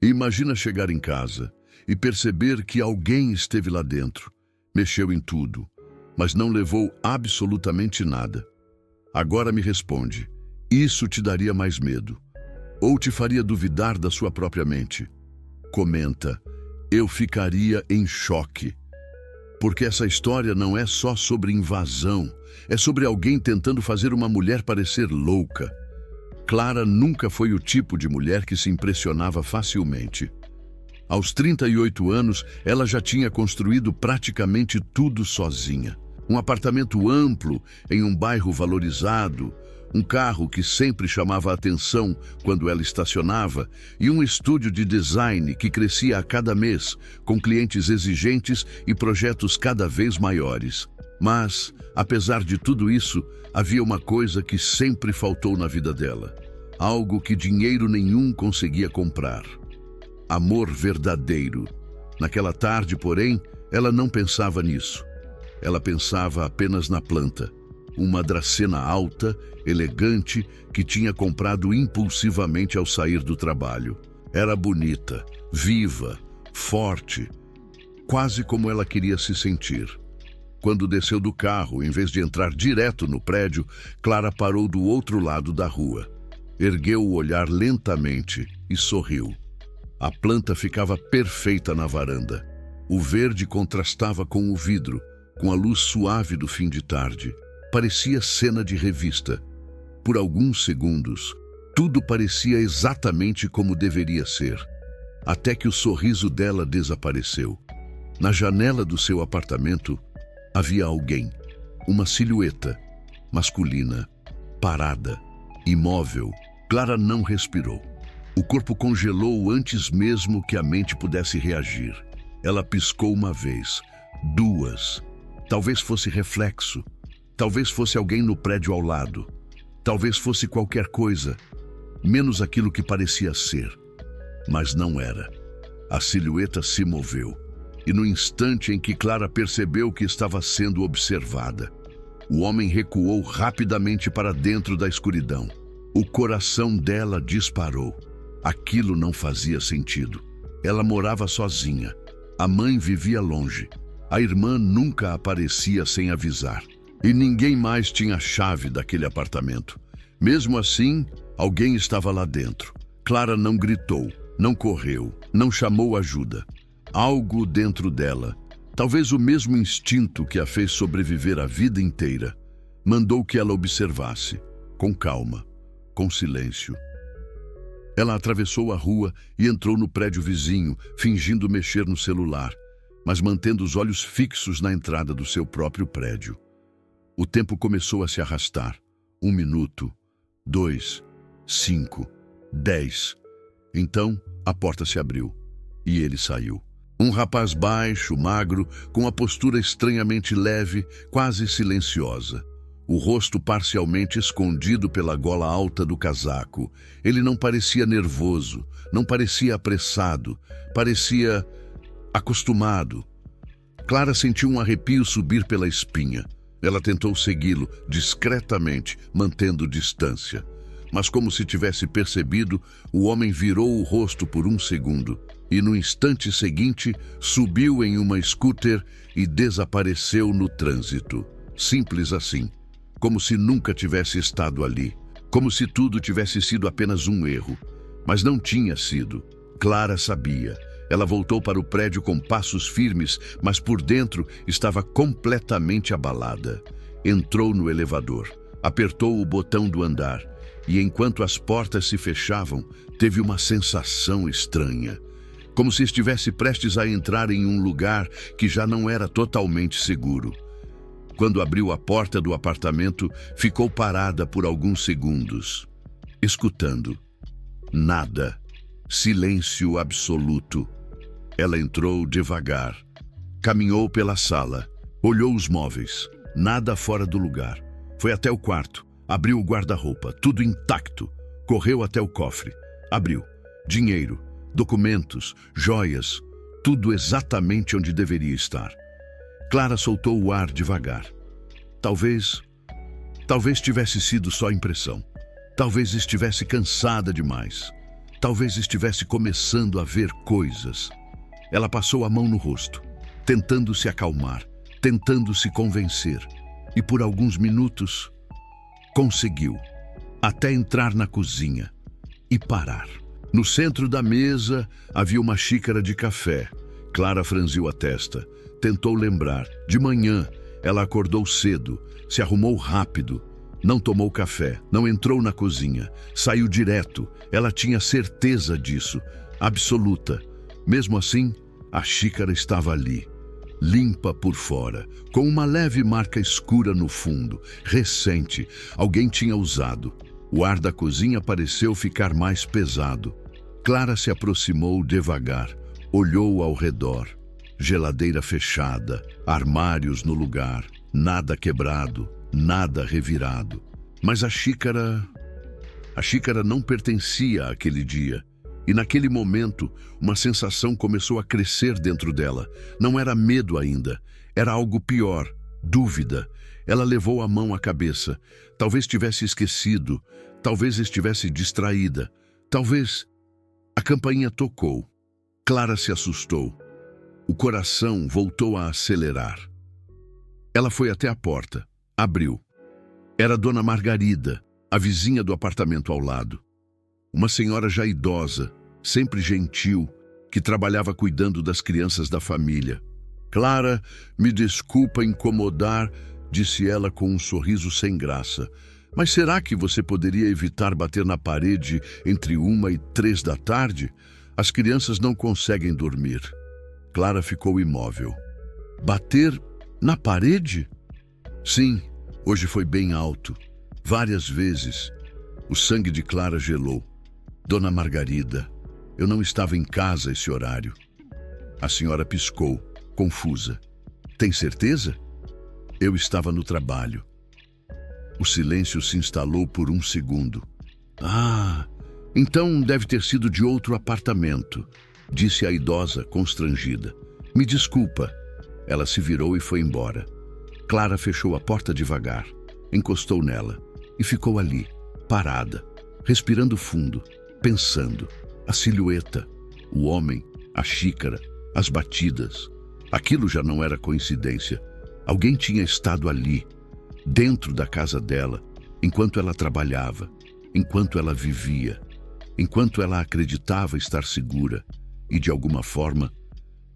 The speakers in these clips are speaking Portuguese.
E imagina chegar em casa e perceber que alguém esteve lá dentro, mexeu em tudo, mas não levou absolutamente nada. Agora me responde, isso te daria mais medo? Ou te faria duvidar da sua própria mente? Comenta, eu ficaria em choque. Porque essa história não é só sobre invasão, é sobre alguém tentando fazer uma mulher parecer louca. Clara nunca foi o tipo de mulher que se impressionava facilmente. Aos 38 anos, ela já tinha construído praticamente tudo sozinha. Um apartamento amplo em um bairro valorizado, um carro que sempre chamava a atenção quando ela estacionava e um estúdio de design que crescia a cada mês, com clientes exigentes e projetos cada vez maiores. Mas, apesar de tudo isso, havia uma coisa que sempre faltou na vida dela. Algo que dinheiro nenhum conseguia comprar. Amor verdadeiro. Naquela tarde, porém, ela não pensava nisso. Ela pensava apenas na planta. Uma dracena alta, elegante, que tinha comprado impulsivamente ao sair do trabalho. Era bonita, viva, forte, quase como ela queria se sentir. Quando desceu do carro, em vez de entrar direto no prédio, Clara parou do outro lado da rua. Ergueu o olhar lentamente e sorriu. A planta ficava perfeita na varanda. O verde contrastava com o vidro, com a luz suave do fim de tarde. Parecia cena de revista. Por alguns segundos, tudo parecia exatamente como deveria ser, até que o sorriso dela desapareceu. Na janela do seu apartamento, havia alguém, uma silhueta, masculina, parada, imóvel. Clara não respirou. O corpo congelou antes mesmo que a mente pudesse reagir. Ela piscou uma vez, duas. Talvez fosse reflexo. Talvez fosse alguém no prédio ao lado. Talvez fosse qualquer coisa, menos aquilo que parecia ser. Mas não era. A silhueta se moveu. E no instante em que Clara percebeu que estava sendo observada, o homem recuou rapidamente para dentro da escuridão. O coração dela disparou. Aquilo não fazia sentido. Ela morava sozinha. A mãe vivia longe. A irmã nunca aparecia sem avisar. E ninguém mais tinha a chave daquele apartamento. Mesmo assim, alguém estava lá dentro. Clara não gritou, não correu, não chamou ajuda. Algo dentro dela, talvez o mesmo instinto que a fez sobreviver a vida inteira, mandou que ela observasse, com calma, com silêncio. Ela atravessou a rua e entrou no prédio vizinho, fingindo mexer no celular, mas mantendo os olhos fixos na entrada do seu próprio prédio. O tempo começou a se arrastar. 1 minuto, 2, 5, 10. Então, a porta se abriu e ele saiu. Um rapaz baixo, magro, com a postura estranhamente leve, quase silenciosa. O rosto parcialmente escondido pela gola alta do casaco. Ele não parecia nervoso, não parecia apressado, parecia acostumado. Clara sentiu um arrepio subir pela espinha. Ela tentou segui-lo discretamente, mantendo distância. Mas como se tivesse percebido, o homem virou o rosto por 1 segundo e no instante seguinte subiu em uma scooter e desapareceu no trânsito. Simples assim, como se nunca tivesse estado ali, como se tudo tivesse sido apenas um erro. Mas não tinha sido. Clara sabia. Ela voltou para o prédio com passos firmes, mas por dentro estava completamente abalada. Entrou no elevador, apertou o botão do andar e, enquanto as portas se fechavam, teve uma sensação estranha, como se estivesse prestes a entrar em um lugar que já não era totalmente seguro. Quando abriu a porta do apartamento, ficou parada por alguns segundos, escutando. Nada. Silêncio absoluto. Ela entrou devagar, caminhou pela sala, olhou os móveis, nada fora do lugar. Foi até o quarto, abriu o guarda-roupa, tudo intacto. Correu até o cofre, abriu. Dinheiro, documentos, joias, tudo exatamente onde deveria estar. Clara soltou o ar devagar. Talvez tivesse sido só impressão. Talvez estivesse cansada demais. Talvez estivesse começando a ver coisas. Ela passou a mão no rosto, tentando se acalmar, tentando se convencer. E por alguns minutos, conseguiu, até entrar na cozinha e parar. No centro da mesa havia uma xícara de café. Clara franziu a testa, tentou lembrar. De manhã, ela acordou cedo, se arrumou rápido, não tomou café, não entrou na cozinha, saiu direto. Ela tinha certeza disso, absoluta. Mesmo assim, a xícara estava ali, limpa por fora, com uma leve marca escura no fundo, recente. Alguém tinha usado. O ar da cozinha pareceu ficar mais pesado. Clara se aproximou devagar, olhou ao redor. Geladeira fechada, armários no lugar, nada quebrado, nada revirado. Mas a xícara não pertencia àquele dia. E naquele momento, uma sensação começou a crescer dentro dela. Não era medo ainda, era algo pior, dúvida. Ela levou a mão à cabeça. Talvez tivesse esquecido, talvez estivesse distraída, talvez... A campainha tocou. Clara se assustou. O coração voltou a acelerar. Ela foi até a porta, abriu. Era Dona Margarida, a vizinha do apartamento ao lado. Uma senhora já idosa, sempre gentil, que trabalhava cuidando das crianças da família. Clara, me desculpa incomodar, disse ela com um sorriso sem graça. Mas será que você poderia evitar bater na parede entre 1 e 3 da tarde? As crianças não conseguem dormir. Clara ficou imóvel. Bater na parede? Sim, hoje foi bem alto. Várias vezes. O sangue de Clara gelou. Dona Margarida, eu não estava em casa esse horário. A senhora piscou, confusa. Tem certeza? Eu estava no trabalho. O silêncio se instalou por um segundo. Ah, então deve ter sido de outro apartamento, disse a idosa, constrangida. Me desculpa. Ela se virou e foi embora. Clara fechou a porta devagar, encostou nela e ficou ali, parada, respirando fundo, pensando. A silhueta, o homem, a xícara, as batidas. Aquilo já não era coincidência. Alguém tinha estado ali, dentro da casa dela, enquanto ela trabalhava, enquanto ela vivia, enquanto ela acreditava estar segura. E, de alguma forma,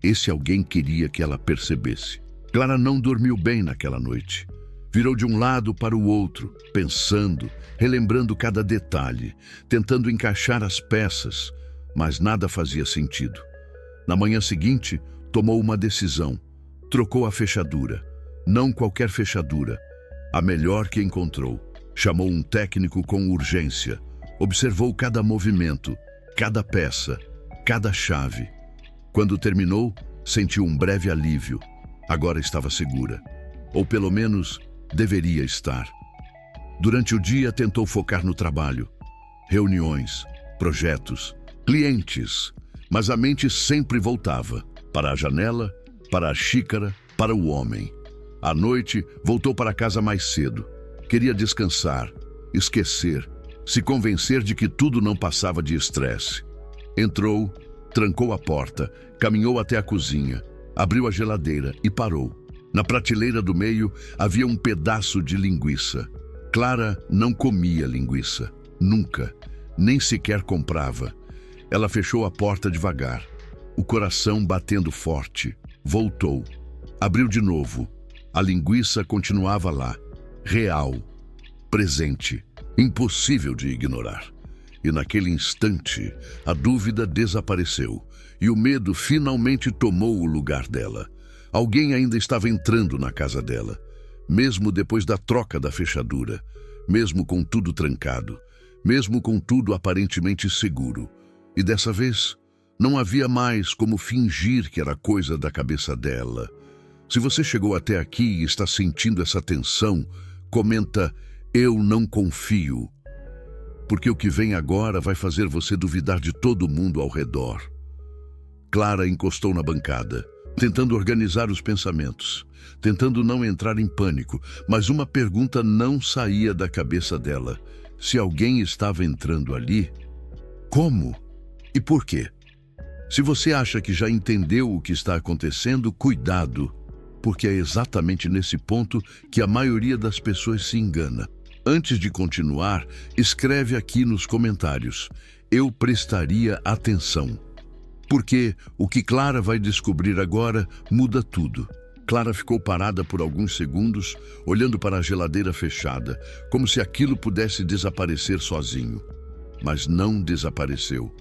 esse alguém queria que ela percebesse. Clara não dormiu bem naquela noite. Virou de um lado para o outro, pensando, relembrando cada detalhe, tentando encaixar as peças, mas nada fazia sentido. Na manhã seguinte, tomou uma decisão. Trocou a fechadura. Não qualquer fechadura, a melhor que encontrou. Chamou um técnico com urgência. Observou cada movimento, cada peça, cada chave. Quando terminou, sentiu um breve alívio. Agora estava segura. Ou pelo menos, deveria estar. Durante o dia, tentou focar no trabalho. Reuniões, projetos, clientes. Mas a mente sempre voltava. Para a janela, para a xícara, para o homem. À noite, voltou para casa mais cedo. Queria descansar, esquecer, se convencer de que tudo não passava de estresse. Entrou, trancou a porta, caminhou até a cozinha, abriu a geladeira e parou. Na prateleira do meio havia um pedaço de linguiça. Clara não comia linguiça, nunca, nem sequer comprava. Ela fechou a porta devagar, o coração batendo forte. Voltou, abriu de novo. A linguiça continuava lá, real, presente, impossível de ignorar. E naquele instante, a dúvida desapareceu e o medo finalmente tomou o lugar dela. Alguém ainda estava entrando na casa dela, mesmo depois da troca da fechadura, mesmo com tudo trancado, mesmo com tudo aparentemente seguro. E dessa vez, não havia mais como fingir que era coisa da cabeça dela. Se você chegou até aqui e está sentindo essa tensão, comenta: eu não confio. Porque o que vem agora vai fazer você duvidar de todo mundo ao redor. Clara encostou na bancada, tentando organizar os pensamentos, tentando não entrar em pânico, mas uma pergunta não saía da cabeça dela. Se alguém estava entrando ali, como? E por quê? Se você acha que já entendeu o que está acontecendo, cuidado, porque é exatamente nesse ponto que a maioria das pessoas se engana. Antes de continuar, escreve aqui nos comentários: eu prestaria atenção. Porque o que Clara vai descobrir agora muda tudo. Clara ficou parada por alguns segundos, olhando para a geladeira fechada, como se aquilo pudesse desaparecer sozinho. Mas não desapareceu.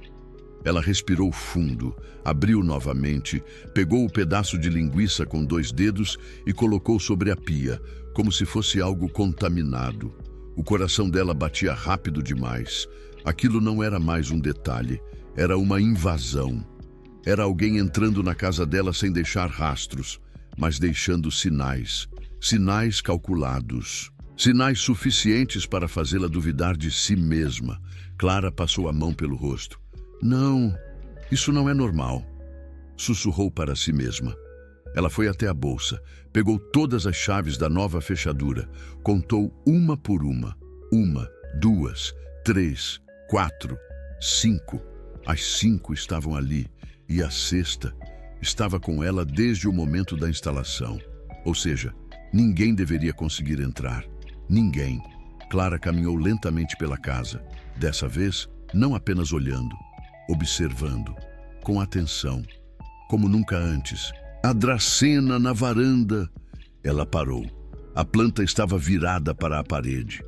Ela respirou fundo, abriu novamente, pegou o pedaço de linguiça com 2 dedos e colocou sobre a pia, como se fosse algo contaminado. O coração dela batia rápido demais. Aquilo não era mais um detalhe, era uma invasão. Era alguém entrando na casa dela sem deixar rastros, mas deixando sinais. Sinais calculados. Sinais suficientes para fazê-la duvidar de si mesma. Clara passou a mão pelo rosto. Não, isso não é normal, sussurrou para si mesma. Ela foi até a bolsa, pegou todas as chaves da nova fechadura, contou uma por uma. 1, 2, 3, 4, 5. As 5 estavam ali, e a 6ª estava com ela desde o momento da instalação. Ou seja, ninguém deveria conseguir entrar. Ninguém. Clara caminhou lentamente pela casa. Dessa vez, não apenas olhando, observando, com atenção, como nunca antes. A dracena na varanda. Ela parou. A planta estava virada para a parede.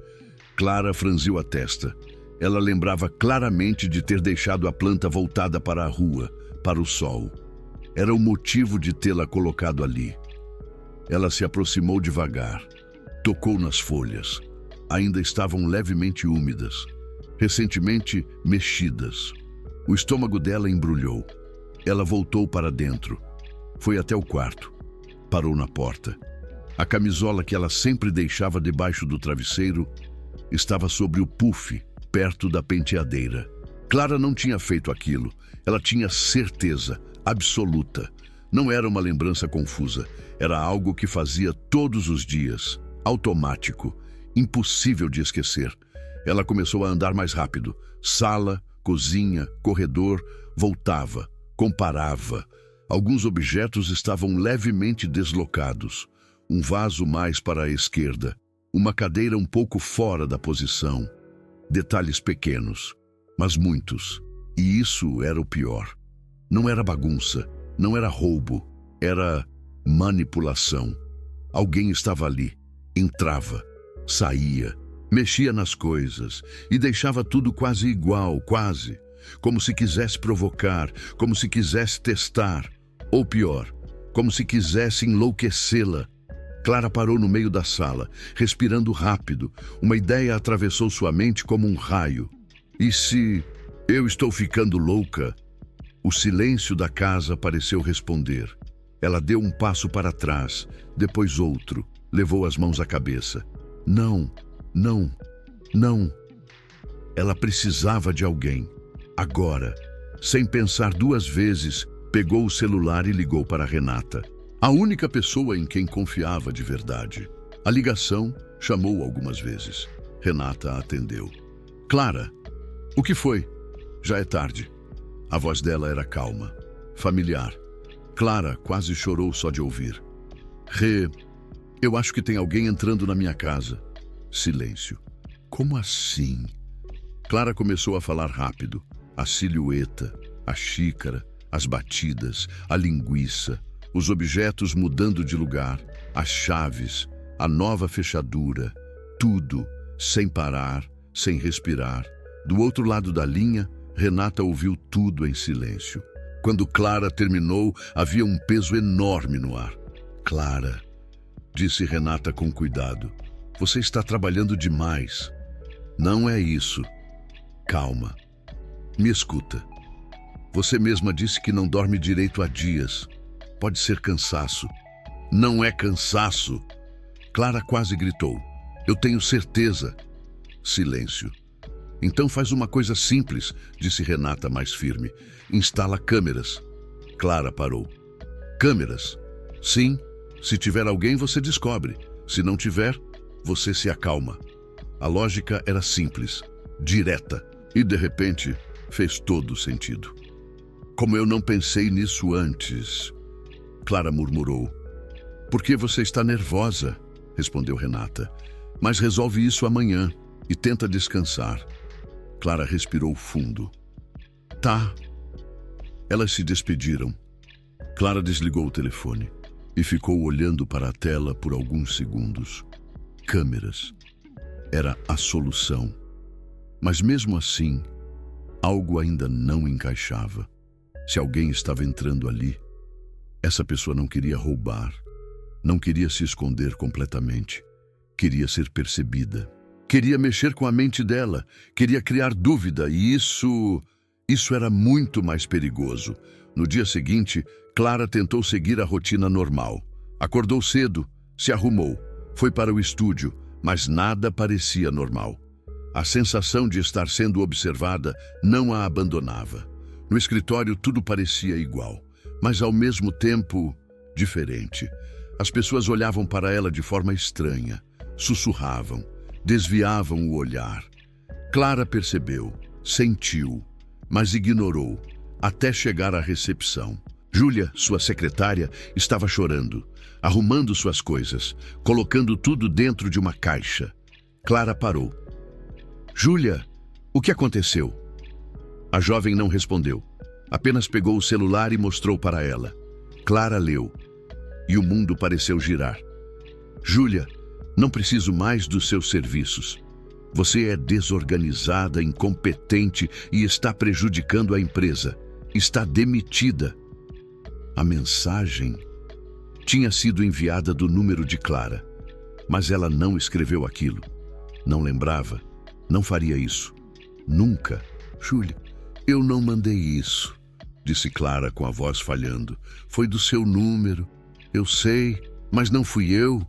Clara franziu a testa. Ela lembrava claramente de ter deixado a planta voltada para a rua, para o sol. Era o motivo de tê-la colocado ali. Ela se aproximou devagar, tocou nas folhas. Ainda estavam levemente úmidas, recentemente mexidas. O estômago dela embrulhou. Ela voltou para dentro. Foi até o quarto. Parou na porta. A camisola que ela sempre deixava debaixo do travesseiro estava sobre o puff, perto da penteadeira. Clara não tinha feito aquilo. Ela tinha certeza absoluta. Não era uma lembrança confusa. Era algo que fazia todos os dias. Automático. Impossível de esquecer. Ela começou a andar mais rápido. Sala, cozinha, corredor. Voltava. Comparava. Alguns objetos estavam levemente deslocados. Um vaso mais para a esquerda. Uma cadeira um pouco fora da posição. Detalhes pequenos, mas muitos. E isso era o pior. Não era bagunça, não era roubo, era manipulação. Alguém estava ali, entrava, saía, mexia nas coisas e deixava tudo quase igual, quase. Como se quisesse provocar, como se quisesse testar. Ou pior, como se quisesse enlouquecê-la. Clara parou no meio da sala, respirando rápido. Uma ideia atravessou sua mente como um raio. E se eu estou ficando louca? O silêncio da casa pareceu responder. Ela deu um passo para trás, depois outro, levou as mãos à cabeça. Não, não, não. Ela precisava de alguém. Agora, sem pensar 2 vezes, pegou o celular e ligou para Renata. A única pessoa em quem confiava de verdade. A ligação chamou algumas vezes. Renata a atendeu. Clara, o que foi? Já é tarde. A voz dela era calma, familiar. Clara quase chorou só de ouvir. Rê, eu acho que tem alguém entrando na minha casa. Silêncio. Como assim? Clara começou a falar rápido. A silhueta, a xícara, as batidas, a linguiça, os objetos mudando de lugar, as chaves, a nova fechadura, tudo, sem parar, sem respirar. Do outro lado da linha, Renata ouviu tudo em silêncio. Quando Clara terminou, havia um peso enorme no ar. Clara, disse Renata com cuidado, você está trabalhando demais. Não é isso. Calma. Me escuta. Você mesma disse que não dorme direito há dias. Pode ser cansaço. Não é cansaço. Clara quase gritou. Eu tenho certeza. Silêncio. Então faz uma coisa simples, disse Renata mais firme. Instala câmeras. Clara parou. Câmeras? Sim. Se tiver alguém, você descobre. Se não tiver, você se acalma. A lógica era simples, direta. E de repente, Fez todo sentido. Como eu não pensei nisso antes, Clara murmurou. Por que você está nervosa? Respondeu Renata. Mas resolve isso amanhã e tenta descansar. Clara respirou fundo. Tá. Elas se despediram. Clara desligou o telefone e ficou olhando para a tela por alguns segundos. Câmeras. Era a solução. Mas mesmo assim, algo ainda não encaixava. Se alguém estava entrando ali, essa pessoa não queria roubar, não queria se esconder completamente. Queria ser percebida. Queria mexer com a mente dela, queria criar dúvida e isso era muito mais perigoso. No dia seguinte, Clara tentou seguir a rotina normal. Acordou cedo, se arrumou, foi para o estúdio, mas nada parecia normal. A sensação de estar sendo observada não a abandonava. No escritório tudo parecia igual, mas ao mesmo tempo diferente. As pessoas olhavam para ela de forma estranha, sussurravam, desviavam o olhar. Clara percebeu, sentiu, mas ignorou, até chegar à recepção. Júlia, sua secretária, estava chorando, arrumando suas coisas, colocando tudo dentro de uma caixa. Clara parou. Júlia, o que aconteceu? A jovem não respondeu. Apenas pegou o celular e mostrou para ela. Clara leu. E o mundo pareceu girar. Júlia, não preciso mais dos seus serviços. Você é desorganizada, incompetente e está prejudicando a empresa. Está demitida. A mensagem tinha sido enviada do número de Clara, mas ela não escreveu aquilo. Não lembrava. Não faria isso. Nunca. Júlia, eu não mandei isso, disse Clara com a voz falhando. Foi do seu número. Eu sei, mas não fui eu.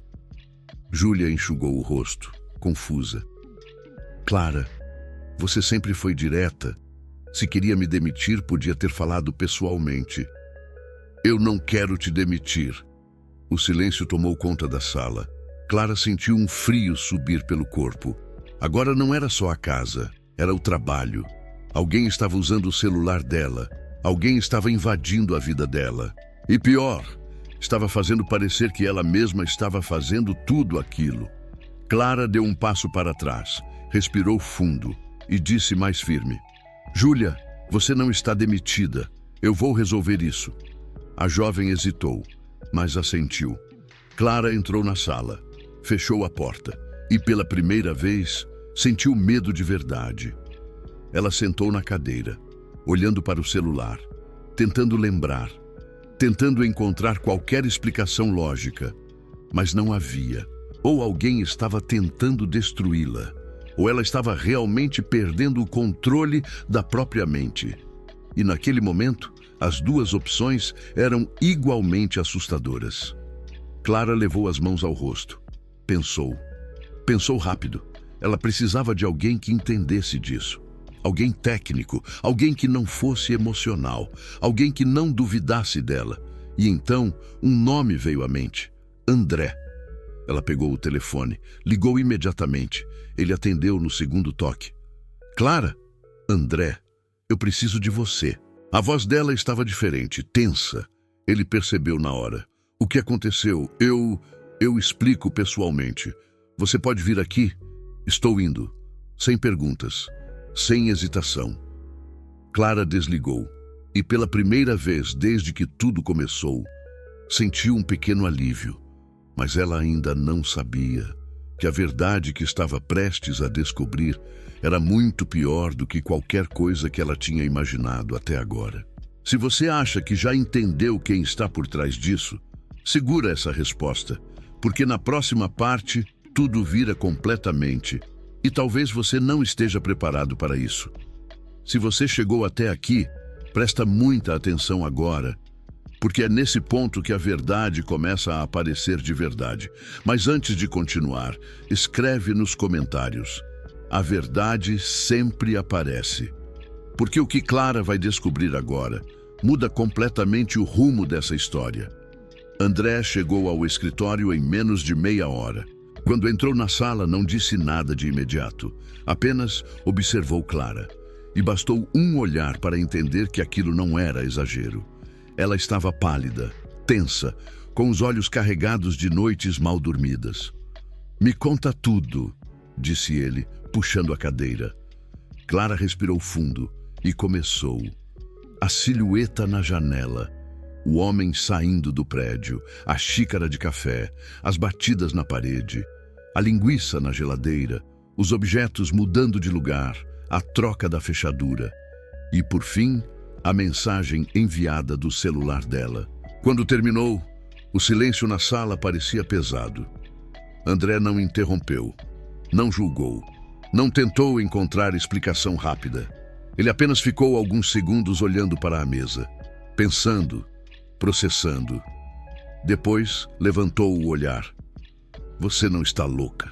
Júlia enxugou o rosto, confusa. Clara, você sempre foi direta. Se queria me demitir, podia ter falado pessoalmente. Eu não quero te demitir. O silêncio tomou conta da sala. Clara sentiu um frio subir pelo corpo. Agora não era só a casa, era o trabalho. Alguém estava usando o celular dela. Alguém estava invadindo a vida dela. E pior, estava fazendo parecer que ela mesma estava fazendo tudo aquilo. Clara deu um passo para trás, respirou fundo e disse mais firme. Júlia, você não está demitida. Eu vou resolver isso. A jovem hesitou, mas assentiu. Clara entrou na sala, fechou a porta e pela primeira vez sentiu medo de verdade. Ela sentou na cadeira, olhando para o celular, tentando lembrar, tentando encontrar qualquer explicação lógica, mas não havia. Ou alguém estava tentando destruí-la, ou ela estava realmente perdendo o controle da própria mente. E naquele momento, as duas opções eram igualmente assustadoras. Clara levou as mãos ao rosto. Pensou. Pensou rápido. Ela precisava de alguém que entendesse disso. Alguém técnico, alguém que não fosse emocional, alguém que não duvidasse dela. E então, um nome veio à mente. André. Ela pegou o telefone, ligou imediatamente. Ele atendeu no segundo toque. Clara? André, eu preciso de você. A voz dela estava diferente, tensa. Ele percebeu na hora. O que aconteceu? Eu explico pessoalmente. Você pode vir aqui? Estou indo. Sem perguntas. Sem hesitação. Clara desligou. E pela primeira vez desde que tudo começou, sentiu um pequeno alívio. Mas ela ainda não sabia que a verdade que estava prestes a descobrir era muito pior do que qualquer coisa que ela tinha imaginado até agora. Se você acha que já entendeu quem está por trás disso, segura essa resposta, porque na próxima parte tudo vira completamente e talvez você não esteja preparado para isso. Se você chegou até aqui, presta muita atenção agora, porque é nesse ponto que a verdade começa a aparecer de verdade. Mas antes de continuar, escreve nos comentários. A verdade sempre aparece. Porque o que Clara vai descobrir agora muda completamente o rumo dessa história. André chegou ao escritório em menos de meia hora. Quando entrou na sala, não disse nada de imediato. Apenas observou Clara. e bastou um olhar para entender que aquilo não era exagero. Ela estava pálida, tensa, com os olhos carregados de noites mal dormidas. "Me conta tudo", disse ele, puxando a cadeira. Clara respirou fundo e começou. A silhueta na janela, o homem saindo do prédio, a xícara de café, as batidas na parede, a linguiça na geladeira, os objetos mudando de lugar, a troca da fechadura e, por fim, a mensagem enviada do celular dela. Quando terminou, o silêncio na sala parecia pesado. André não interrompeu, não julgou, não tentou encontrar explicação rápida. Ele apenas ficou alguns segundos olhando para a mesa, pensando, processando. Depois, levantou o olhar. "Você não está louca?"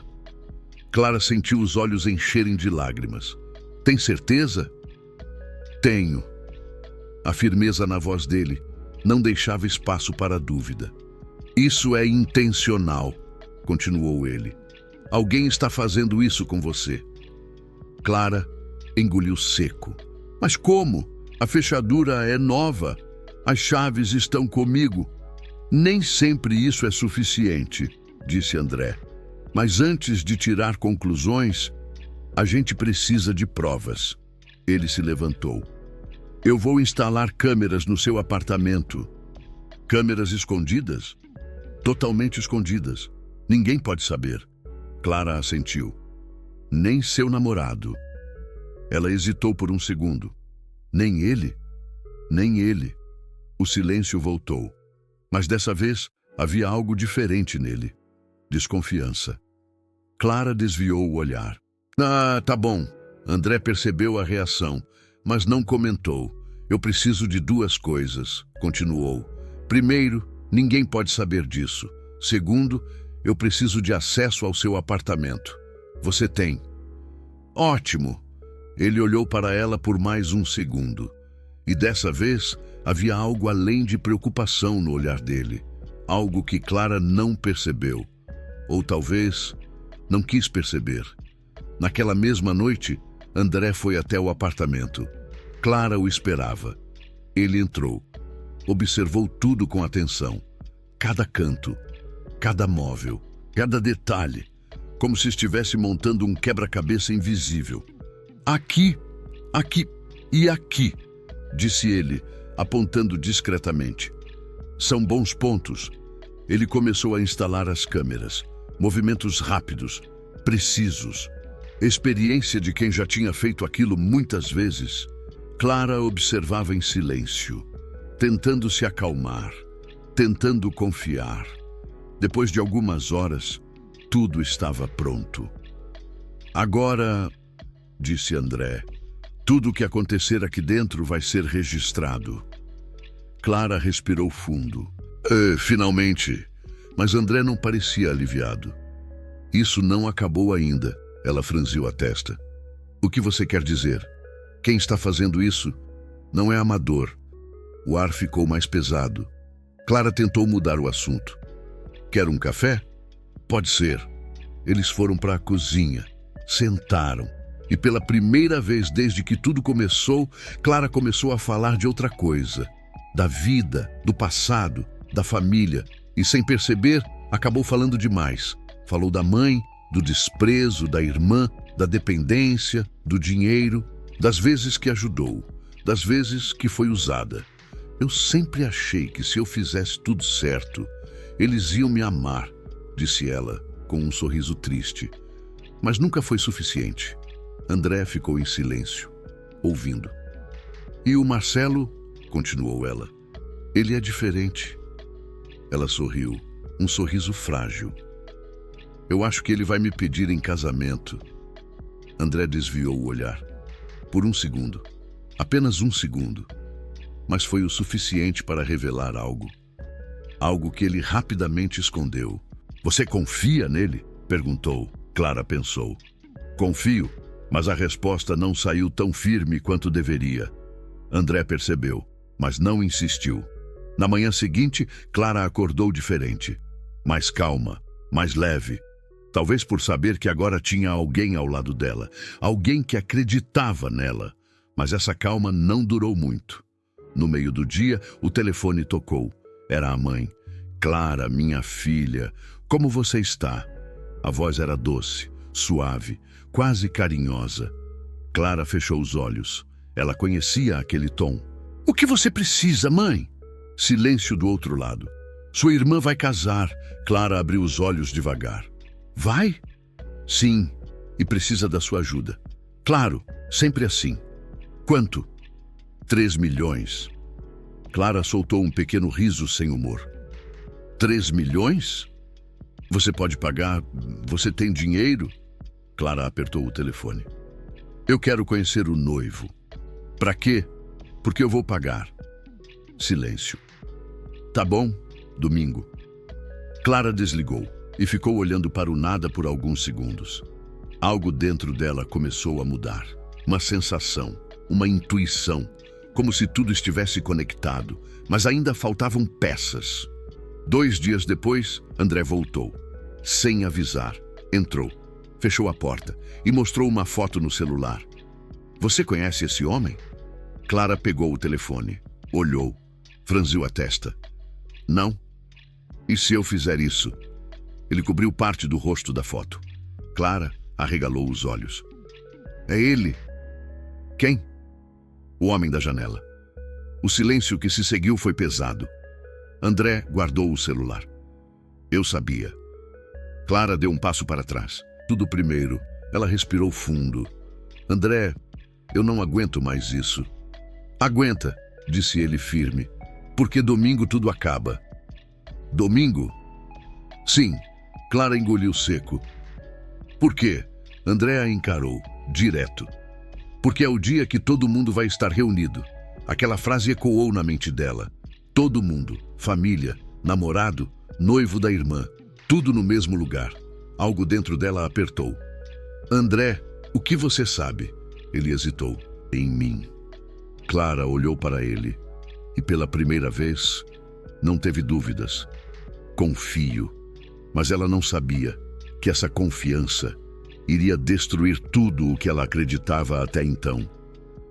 Clara sentiu os olhos encherem de lágrimas. "Tem certeza?" "Tenho." A firmeza na voz dele não deixava espaço para dúvida. "Isso é intencional", continuou ele. "Alguém está fazendo isso com você." Clara engoliu seco. "Mas como? A fechadura é nova. As chaves estão comigo." "Nem sempre isso é suficiente", disse André. "Mas antes de tirar conclusões, a gente precisa de provas." Ele se levantou. "Eu vou instalar câmeras no seu apartamento." "Câmeras escondidas?" "Totalmente escondidas. Ninguém pode saber." Clara assentiu. "Nem seu namorado." Ela hesitou por um segundo. "Nem ele?" "Nem ele." O silêncio voltou. Mas dessa vez havia algo diferente nele. Desconfiança. Clara desviou o olhar. "Ah, tá bom." André percebeu a reação, mas não comentou. "Eu preciso de duas coisas", continuou. "Primeiro, ninguém pode saber disso. Segundo, eu preciso de acesso ao seu apartamento. Você tem?" "Ótimo." Ele olhou para ela por mais um segundo. E dessa vez, havia algo além de preocupação no olhar dele. Algo que Clara não percebeu. Ou talvez não quis perceber. Naquela mesma noite, André foi até o apartamento. Clara o esperava. Ele entrou. Observou tudo com atenção. Cada canto, cada móvel, cada detalhe, como se estivesse montando um quebra-cabeça invisível. "Aqui, aqui e aqui", disse ele, apontando discretamente. "São bons pontos." Ele começou a instalar as câmeras. Movimentos rápidos, precisos. Experiência de quem já tinha feito aquilo muitas vezes. Clara observava em silêncio, tentando se acalmar, tentando confiar. Depois de algumas horas, tudo estava pronto. "Agora", disse André, "tudo o que acontecer aqui dentro vai ser registrado." Clara respirou fundo. Finalmente." Mas André não parecia aliviado. "Isso não acabou ainda." Ela franziu a testa. "O que você quer dizer? Quem está fazendo isso não é amador." O ar ficou mais pesado. Clara tentou mudar o assunto. "Quer um café?" "Pode ser." Eles foram para a cozinha, sentaram. E pela primeira vez desde que tudo começou, Clara começou a falar de outra coisa. Da vida, do passado, da família. E sem perceber, acabou falando demais. Falou da mãe, do desprezo, da irmã, da dependência, do dinheiro, das vezes que ajudou, das vezes que foi usada. "Eu sempre achei que se eu fizesse tudo certo, eles iam me amar", disse ela, com um sorriso triste. Mas nunca foi suficiente. André ficou em silêncio, ouvindo. "E o Marcelo?", continuou ela. "Ele é diferente." Ela sorriu, um sorriso frágil. "Eu acho que ele vai me pedir em casamento." André desviou o olhar. Por um segundo. Apenas um segundo. Mas foi o suficiente para revelar algo. Algo que ele rapidamente escondeu. "Você confia nele?", perguntou. Clara pensou. "Confio." Mas a resposta não saiu tão firme quanto deveria. André percebeu, mas não insistiu. Na manhã seguinte, Clara acordou diferente. Mais calma, mais leve. Talvez por saber que agora tinha alguém ao lado dela. Alguém que acreditava nela. Mas essa calma não durou muito. No meio do dia, o telefone tocou. Era a mãe. Clara, minha filha, como você está? A voz era doce, suave, quase carinhosa. Clara fechou os olhos. Ela conhecia aquele tom. O que você precisa, mãe? Silêncio do outro lado. Sua irmã vai casar. Clara abriu os olhos devagar. Vai? Sim, e precisa da sua ajuda. Claro, sempre assim. Quanto? 3 milhões. Clara soltou um pequeno riso sem humor. 3 milhões? Você pode pagar? Você tem dinheiro? Clara apertou o telefone. Eu quero conhecer o noivo. Para quê? Porque eu vou pagar. Silêncio. Tá bom, domingo. Clara desligou e ficou olhando para o nada por alguns segundos. Algo dentro dela começou a mudar. Uma sensação, uma intuição, como se tudo estivesse conectado, mas ainda faltavam peças. 2 dias depois, André voltou. Sem avisar, entrou, fechou a porta e mostrou uma foto no celular. Você conhece esse homem? Clara pegou o telefone, olhou, franziu a testa. Não? E se eu fizer isso? Ele cobriu parte do rosto da foto. Clara arregalou os olhos. É ele. Quem? O homem da janela. O silêncio que se seguiu foi pesado. André guardou o celular. Eu sabia. Clara deu um passo para trás. Tudo primeiro. Ela respirou fundo. André, eu não aguento mais isso. Aguenta, disse ele firme. Porque domingo tudo acaba. Domingo? Sim. Clara engoliu seco. Por quê? André a encarou, direto. Porque é o dia que todo mundo vai estar reunido. Aquela frase ecoou na mente dela. Todo mundo, família, namorado, noivo da irmã, tudo no mesmo lugar. Algo dentro dela apertou. André, o que você sabe? Ele hesitou. Em mim. Clara olhou para ele e pela primeira vez não teve dúvidas. Confio. Mas ela não sabia que essa confiança iria destruir tudo o que ela acreditava até então.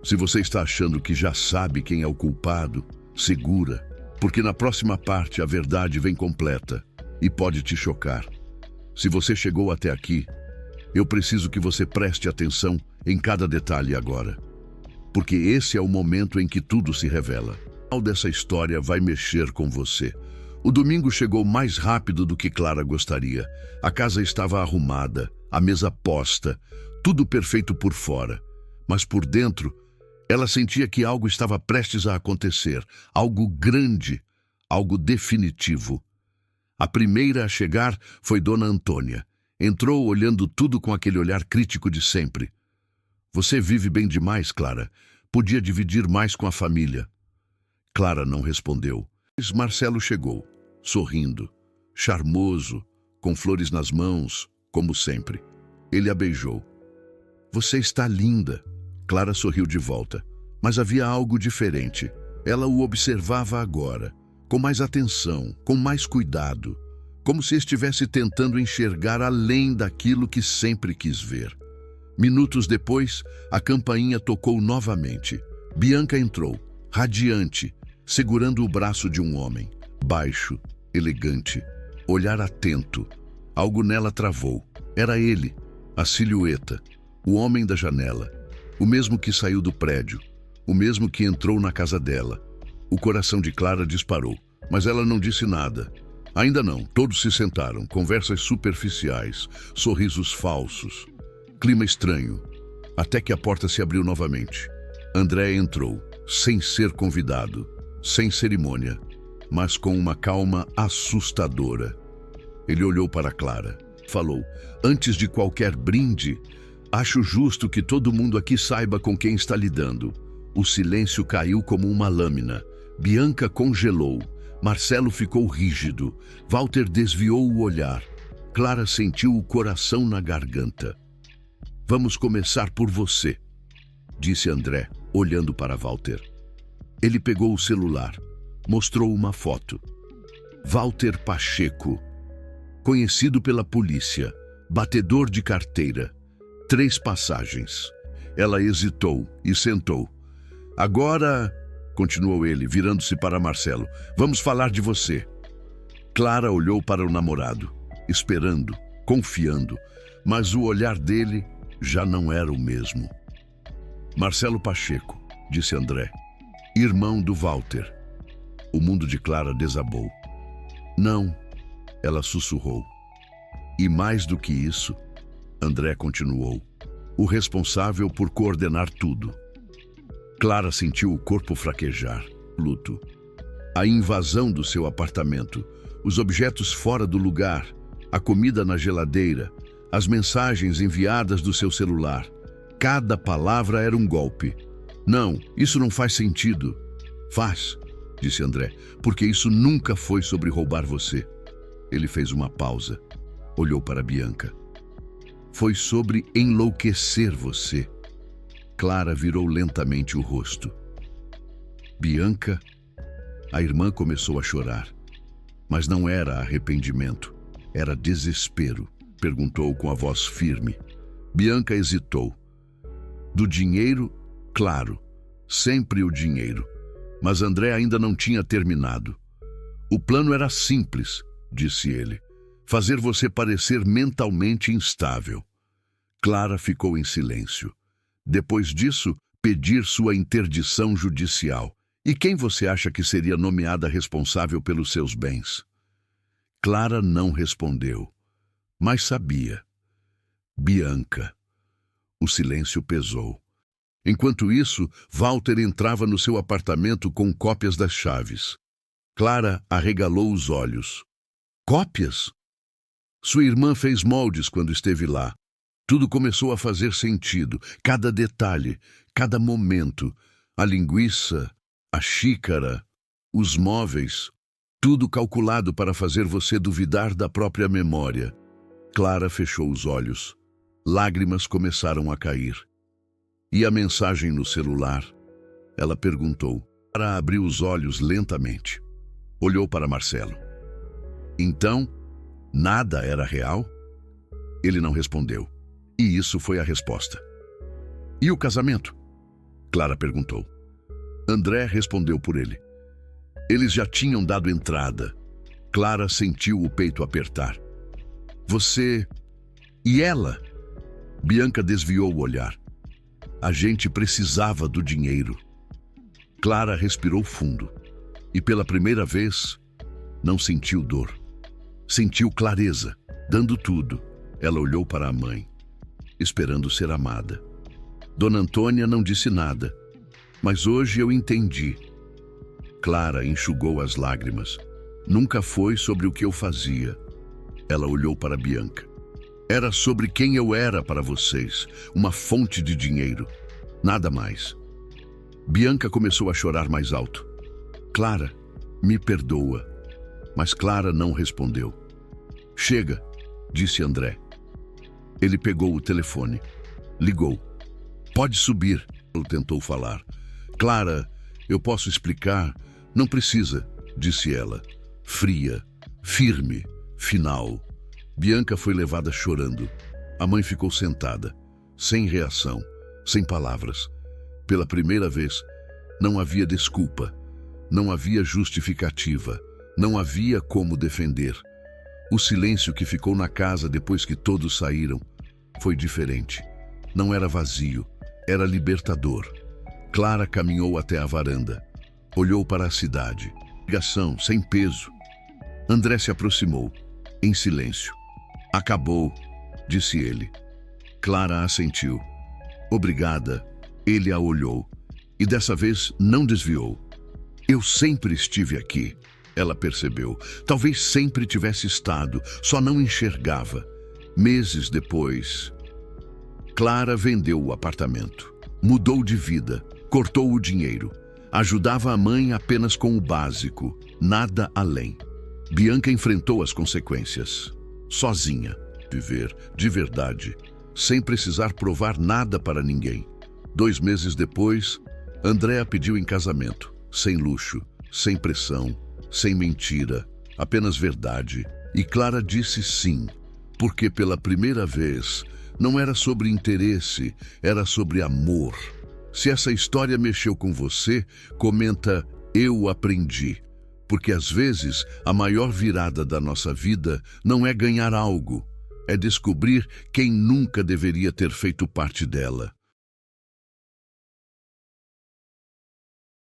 Se você está achando que já sabe quem é o culpado, segura, porque na próxima parte a verdade vem completa e pode te chocar. Se você chegou até aqui, eu preciso que você preste atenção em cada detalhe agora, porque esse é o momento em que tudo se revela. O final dessa história vai mexer com você. O domingo chegou mais rápido do que Clara gostaria. A casa estava arrumada, a mesa posta, tudo perfeito por fora. Mas por dentro, ela sentia que algo estava prestes a acontecer, algo grande, algo definitivo. A primeira a chegar foi Dona Antônia. Entrou olhando tudo com aquele olhar crítico de sempre. Você vive bem demais, Clara. Podia dividir mais com a família. Clara não respondeu. Mas Marcelo chegou, sorrindo, charmoso, com flores nas mãos, como sempre. Ele a beijou. Você está linda. Clara sorriu de volta, mas havia algo diferente. Ela o observava agora, com mais atenção, com mais cuidado, como se estivesse tentando enxergar além daquilo que sempre quis ver. Minutos depois, a campainha tocou novamente. Bianca entrou, radiante, segurando o braço de um homem, baixo, elegante, olhar atento. Algo nela travou. Era ele, a silhueta, o homem da janela, o mesmo que saiu do prédio, o mesmo que entrou na casa dela. O coração de Clara disparou, mas ela não disse nada. Ainda não, todos se sentaram, conversas superficiais, sorrisos falsos, clima estranho, até que a porta se abriu novamente. André entrou, sem ser convidado, sem cerimônia, mas com uma calma assustadora. Ele olhou para Clara, falou, antes de qualquer brinde, acho justo que todo mundo aqui saiba com quem está lidando. O silêncio caiu como uma lâmina. Bianca congelou. Marcelo ficou rígido. Walter desviou o olhar. Clara sentiu o coração na garganta. Vamos começar por você, disse André, olhando para Walter. Ele pegou o celular, mostrou uma foto. Walter Pacheco, conhecido pela polícia, batedor de carteira, 3 passagens. Ela hesitou e sentou, Agora, continuou ele, virando-se para Marcelo, vamos falar de você. Clara olhou para o namorado, esperando, confiando, mas o olhar dele já não era o mesmo. Marcelo Pacheco, disse André, irmão do Walter. O mundo de Clara desabou. Não, ela sussurrou. E mais do que isso, André continuou, o responsável por coordenar tudo. Clara sentiu o corpo fraquejar, luto. A invasão do seu apartamento, os objetos fora do lugar, a comida na geladeira, as mensagens enviadas do seu celular. Cada palavra era um golpe. Não, isso não faz sentido. Faz, disse André, porque isso nunca foi sobre roubar você. Ele fez uma pausa, olhou para Bianca. Foi sobre enlouquecer você. Clara virou lentamente o rosto. Bianca, a irmã começou a chorar. Mas não era arrependimento, era desespero, perguntou com a voz firme. Bianca hesitou. Do dinheiro, claro, sempre o dinheiro. Mas André ainda não tinha terminado. O plano era simples, disse ele. Fazer você parecer mentalmente instável. Clara ficou em silêncio. Depois disso, pedir sua interdição judicial. E quem você acha que seria nomeada responsável pelos seus bens? Clara não respondeu, mas sabia. Bianca. O silêncio pesou. Enquanto isso, Walter entrava no seu apartamento com cópias das chaves. Clara arregalou os olhos. Cópias? Sua irmã fez moldes quando esteve lá. Tudo começou a fazer sentido. Cada detalhe, cada momento. A linguiça, a xícara, os móveis. Tudo calculado para fazer você duvidar da própria memória. Clara fechou os olhos. Lágrimas começaram a cair. E a mensagem no celular? Ela perguntou. Clara abriu os olhos lentamente. Olhou para Marcelo. Então, nada era real? Ele não respondeu. E isso foi a resposta. E o casamento? Clara perguntou. André respondeu por ele. Eles já tinham dado entrada. Clara sentiu o peito apertar. Você... E ela? Bianca desviou o olhar. A gente precisava do dinheiro. Clara respirou fundo. E pela primeira vez, não sentiu dor. Sentiu clareza, dando tudo. Ela olhou para a mãe, esperando ser amada. Dona Antônia não disse nada, mas hoje eu entendi. Clara enxugou as lágrimas. Nunca foi sobre o que eu fazia. Ela olhou para Bianca. Era sobre quem eu era para vocês, uma fonte de dinheiro. Nada mais. Bianca começou a chorar mais alto. Clara, me perdoa. Mas Clara não respondeu. Chega, disse André. Ele pegou o telefone. Ligou. Pode subir, ele tentou falar. Clara, eu posso explicar? Não precisa, disse ela. Fria, firme, final. Bianca foi levada chorando. A mãe ficou sentada, sem reação, sem palavras. Pela primeira vez, não havia desculpa, não havia justificativa, não havia como defender. O silêncio que ficou na casa depois que todos saíram foi diferente. Não era vazio, era libertador. Clara caminhou até a varanda. Olhou para a cidade. Ligação, sem peso. André se aproximou, em silêncio. Acabou, disse ele. Clara assentiu. Obrigada. Ele a olhou. E dessa vez não desviou. Eu sempre estive aqui, ela percebeu. Talvez sempre tivesse estado, só não enxergava. Meses depois, Clara vendeu o apartamento. Mudou de vida, cortou o dinheiro. Ajudava a mãe apenas com o básico, nada além. Bianca enfrentou as consequências. Sozinha, viver de verdade, sem precisar provar nada para ninguém. 2 meses depois, Andréa pediu em casamento, sem luxo, sem pressão, sem mentira, apenas verdade. E Clara disse sim, porque pela primeira vez não era sobre interesse, era sobre amor. Se essa história mexeu com você, comenta "Eu aprendi", porque às vezes a maior virada da nossa vida não é ganhar algo, é descobrir quem nunca deveria ter feito parte dela.